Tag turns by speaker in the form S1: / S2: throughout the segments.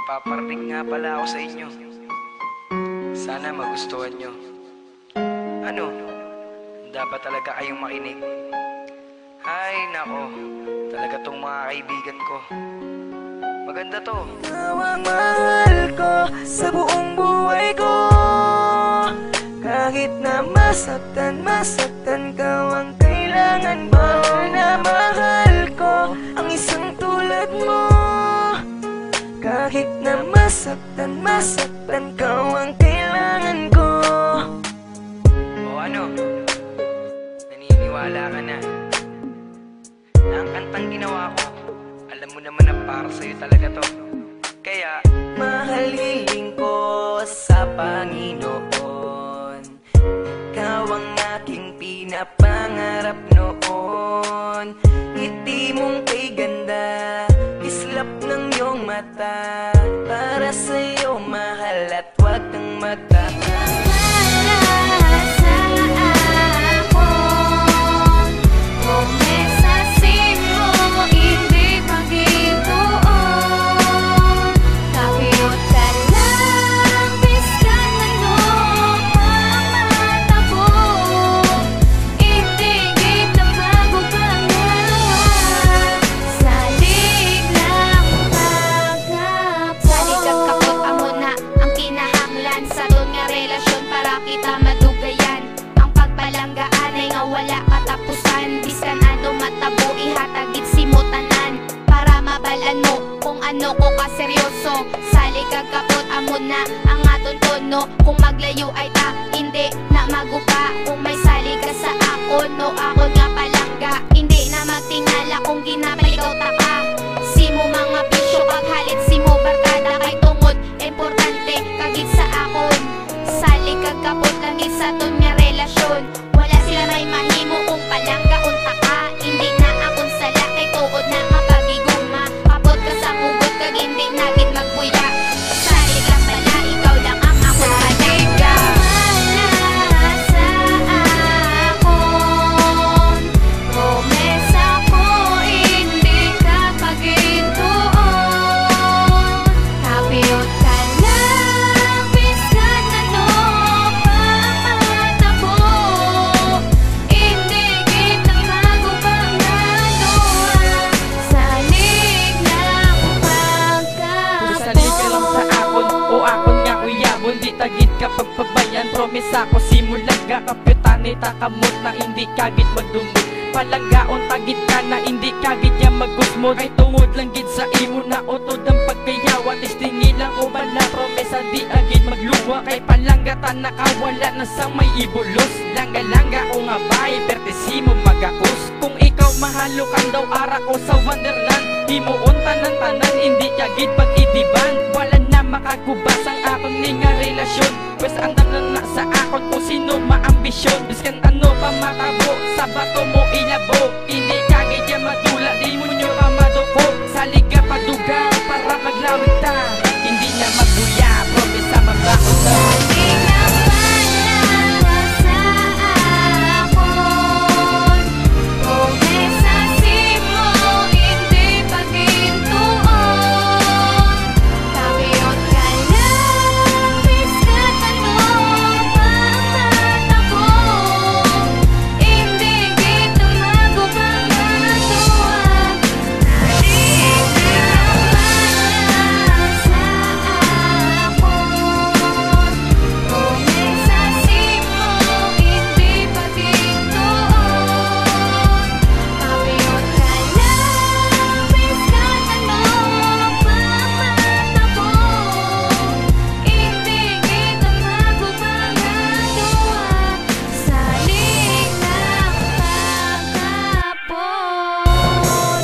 S1: paparating nga pala ako sa inyo. Sana magustuhan nyo. Ano? Dapat talaga kayong makinig. Ay nako, talaga tong mga kaibigan ko. Maganda to.
S2: Ang mahal ko sa buong buhay ko. Kahit na masaktan ka, ang kailangan mahal na mahal ko ang isang tulad mo. Kahit na masaktan ka, ang kailangan ko.
S1: O ano? Naniniwala ka na na ang kantang ginawa ko, alam mo naman na para sa'yo talaga to. Kaya
S2: mahal hiling ko sa Panginoon, ikaw ang aking pinapangarap noon. Ngiti mong kay ganda, islap ng iyong mata, para sa'yo mahal at huwag kang magtataka.
S3: Ano ko kaseryoso, sali kagkapot amo na ang aton tono. Kung maglayo ay ta, hindi na magupa. Kung may sali ka sa akon, no ako nga palangga. Hindi na magtingala kung ginapay ikaw taka. Si mo mga bisyo paghalit, si mo barkada kay tungod. Importante kagit sa akon, sali kagkapot langit sa ton nga relasyon. Wala sila may mahimo kung palangga unta ka. Hindi na akon sala kay tuod na mapagiguma. Kapot ka sa hugot kag hindi nagit magbuya. Sali lang pala, ikaw lang ang akong kaniga. Wala sa akon, promesa ko hindi ka pagintuon. Kapiyot ka lang, piskat na no pamatabo. Hindi kita magupangaluan, salig lang pagkapon.
S4: Salig ka lang sa akon, o akon nga uyabon. Di tagit ka pagpabayan, promesa ko simulan ka. Kapitanita kamot na hindi kagit magdumot. Palanggaon tagit ka na hindi kagit niya magusmod. Ay tungod lang gid sa imo na utod ang pagkayawa. Testingi lang o bala, promesa di agit magluwa. Kay palanggatan nakawala na sang may ibulos. Langga-langga o nga bahay, pertesimo magakus. Kung ikaw mahalukan daw ara ko sa Wonderland, di mo tanan-tanan, hindi kagit pag-idiban. Wala na makagubas ang akong nga relasyon. Pwes ang damnan na sa akon kung sino maambisyon. Biskan ano pa matabo, sa bato mo ilabo. Hindi kagit ya madula, di mo nyo pa maduko. Salig ka paduga para maglawig ta, hindi na magbuya, promesa magbako ta.
S3: Salig lang pala sa akon, promesa simo hindi pagintuon. Kapiyot ka lang, piskat ano pamatabo. Hindi kita magupangaluan, salig lang pala sa akon, promesa simo hindi pagintuon. Kapiyot ka lang, piskat ano pamatabo. Hindi kita magupangaluan, salig lang pagkapon.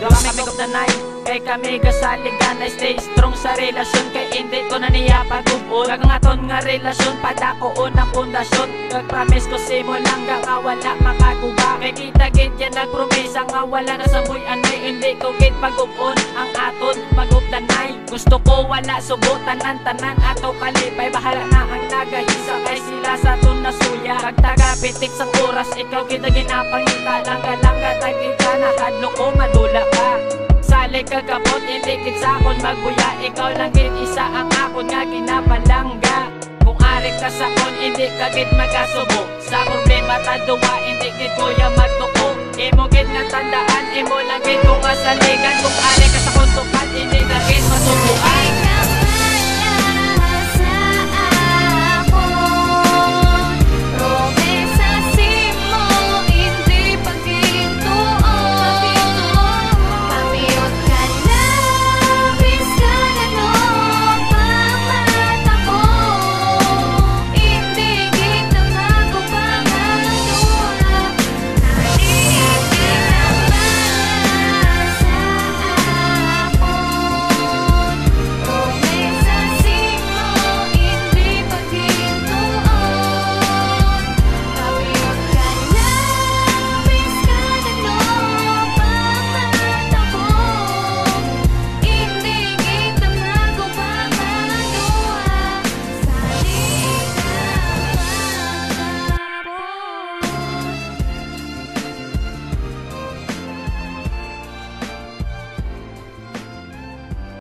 S4: Kami of the night, kay kami kasaligan ay stay strong sa relasyon. Kay hindi ko na niya pag-ubod, kag nga ton nga relasyon padakoon ang pundasyon. Kag promise ko si mo lang nga wala makakuba. Kay kita git yan nagpromesa nga wala na sa buyan. May hindi ko git pag-ubon ang aton mag-of the night. Gusto ko wala subutan ang tanan ato kalipay. Bahala na ang nagahisa kay sila sa ton nasuya. Kag taga pitik sang oras, ikaw kita ginapangita. Langga-langga tayo kita na hadlo ko madula ka. Sali ka kagkapot, hindi gid sa akon magbuya. Ikaw lang gid isa ang akon nga ginapalangga. Kung ari ka sa kon, hindi ka gid magasubo. Sa problema taduwa, hindi gid kuya magtuko. Imo gid nga tandaan, imo lang gid kung asaligan. Kung ari ka sa kontukan, hindi ka gid masubuan.